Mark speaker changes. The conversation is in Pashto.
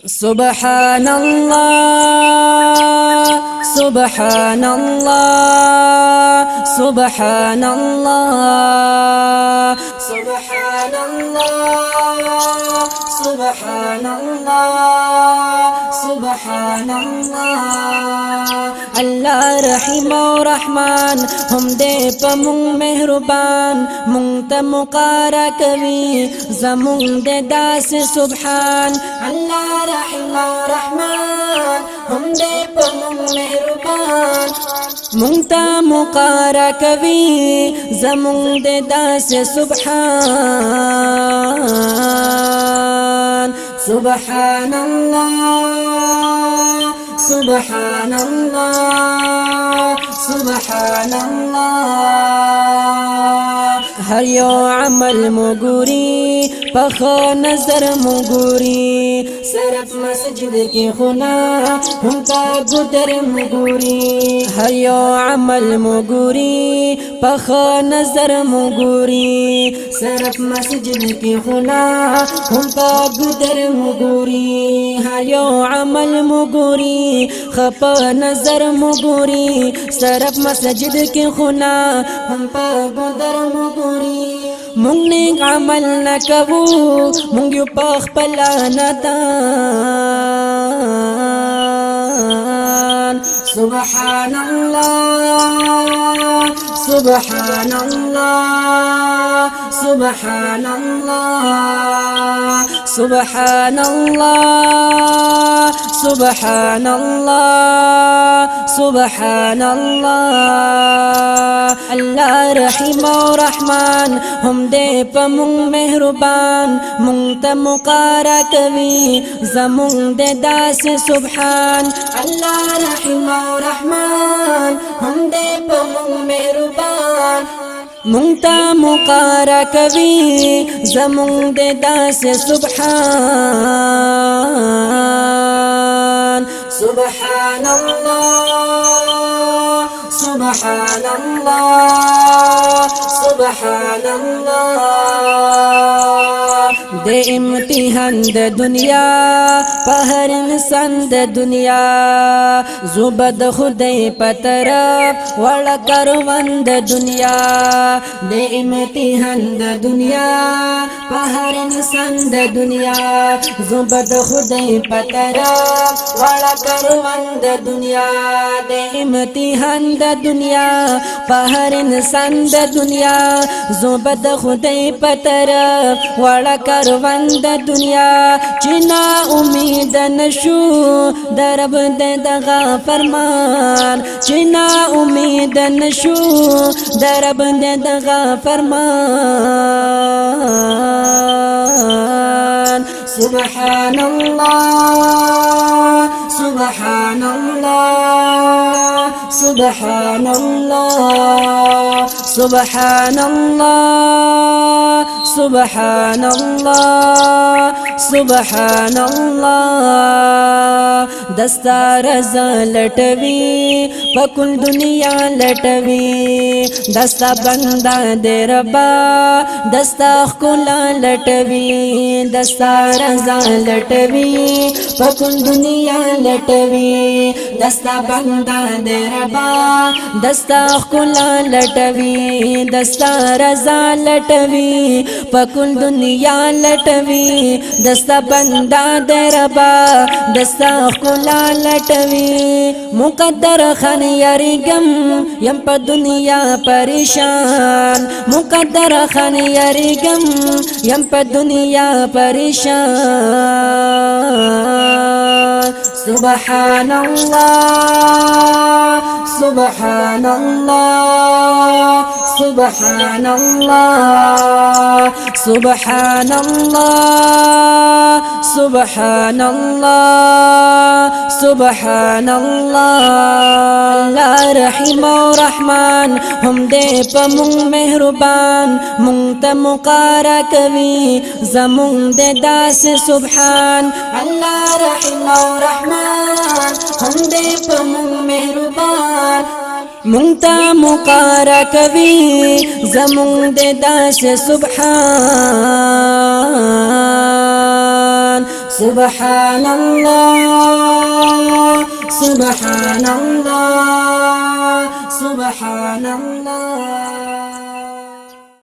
Speaker 1: سبحان الله سبحان الله سبحان الله سبحان الله سبحان الله سبحان الله الله رحیم او رحمان هم دې په مونږ مهربان مونږ ته مقاره کوي زمونږ دې داسې سبحان الله رحیم او رحمان هم دې په مونږ مهربان مونږ ته مقاره کوي زمونږ دې داسې سبحان سبحان الله سبحان الله سبحان الله هر یو عمل مګوري په نظر مګوري صرف مسجد کې خنا هم کا ګدر مګوري هر یو عمل مګوري په نظر مګوري صرف مسجد کې خنا هم کا ګدر مګوري هر یو عمل مګوري خپ نظر مګوري صرف مسجد کې خنا هم په ګدر مګوري مونږ نیک عمل نکوو مونږ یو په خپل نادان سبحان الله سبحان الله سبحان الله سبحان الله سبحان الله سبحان الله الله رحیم او رحمان هم دې په مونږ مهربان مونږ ته مقاره کوي زمونږ دې داسې سبحان الله رحیم او رحمان هم دې په مونږ مهربان مونږ ته مقاره کوي زمونږ دې داسې سبحان سبحان الله سبحان الله سبحان الله د امتحان د دنیا په هر انسان د دنیا زوبد خدای په طرف وړ کاروان د دنیا د امتحان د دنیا په هر انسان د دنیا زوبد خدای په طرف وړ کاروان د دنیا د امتحان د دنیا په هر انسان د دنیا زوبد خدای په طرف وړ کاروان د دنیا چې نا امید نشو درب دغه فرمان چې نا امید نشو درب دغه فرمان سبحان الله سبحان الله سبحان الله سبحان الله سبحان الله سبحان الله دستا رضا لټوي پکل دنیا لټوي دستا بندا دې ربا دستا خلا لټوي دستا رضا لټوي پکل دنیا لټوي دستا بندا دې ربا دستا خلا لټوي دستا رضا لټوي پکل دنیا لټوي دستا بندا دې ربا دستا خلا لټوي مقدر خان یریګم یم په دنیا پریشان مقدر خان یریګم یم په دنیا پریشان سبحان الله سبحان الله سبحان الله سبحان الله سبحان الله سبحان الله الله رحیم او رحمان هم دې په مونږ مهربان مونږ ته مقاره کوي زمونږ دې داسې سبحان الله رحیم او رحمان هم دې په مونږ مهربان مونتا مقارا کوي زمون دے داس سبحان سبحان الله سبحان الله سبحان الله